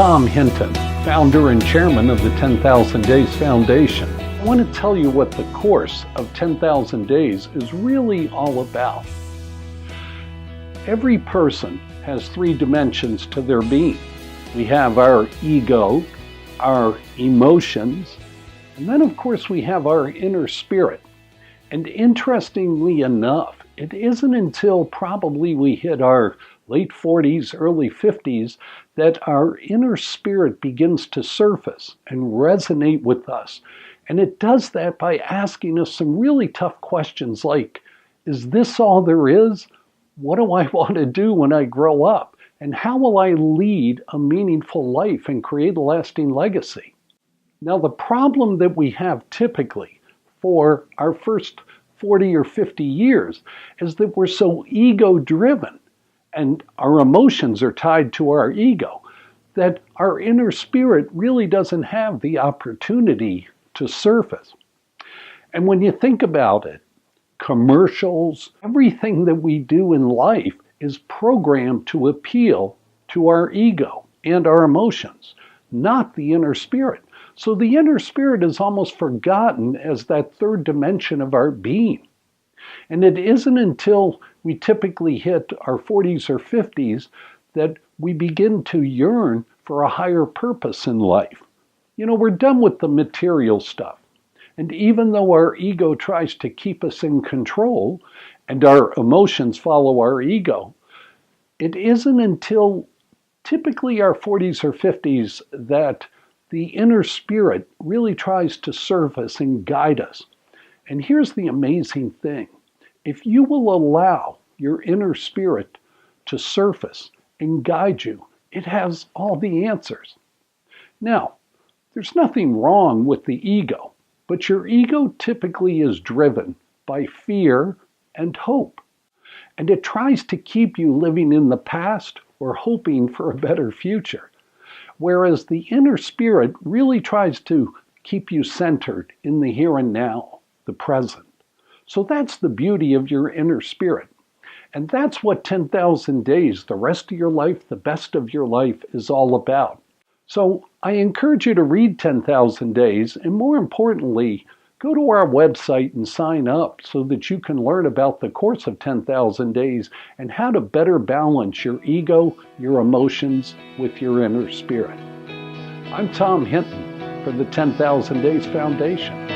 Tom Hinton, founder and chairman of the 10,000 Days Foundation. I want to tell you what the course of 10,000 Days is really all about. Every person has three dimensions to their being. We have our ego, our emotions, and then of course we have our inner spirit. And interestingly enough, it isn't until probably we hit our late 40s, early 50s, that our inner spirit begins to surface and resonate with us. And it does that by asking us some really tough questions like, is this all there is? What do I want to do when I grow up? And how will I lead a meaningful life and create a lasting legacy? Now, the problem that we have typically for our first 40 or 50 years is that we're so ego-driven and our emotions are tied to our ego that our inner spirit really doesn't have the opportunity to surface. And when you think about it, commercials, everything that we do in life is programmed to appeal to our ego and our emotions, not the inner spirit. So the inner spirit is almost forgotten as that third dimension of our being. And it isn't until we typically hit our 40s or 50s that we begin to yearn for a higher purpose in life. You know, we're done with the material stuff. And even though our ego tries to keep us in control and our emotions follow our ego, it isn't until typically our 40s or 50s that the inner spirit really tries to surface and guide us. And here's the amazing thing. If you will allow your inner spirit to surface and guide you, it has all the answers. Now, there's nothing wrong with the ego, but your ego typically is driven by fear and hope. And it tries to keep you living in the past or hoping for a better future. Whereas the inner spirit really tries to keep you centered in the here and now, the present. So that's the beauty of your inner spirit. And that's what 10,000 Days, the rest of your life, the best of your life, is all about. So I encourage you to read 10,000 Days, and more importantly, go to our website and sign up so that you can learn about the course of 10,000 Days and how to better balance your ego, your emotions with your inner spirit. I'm Tom Hinton for the 10,000 Days Foundation.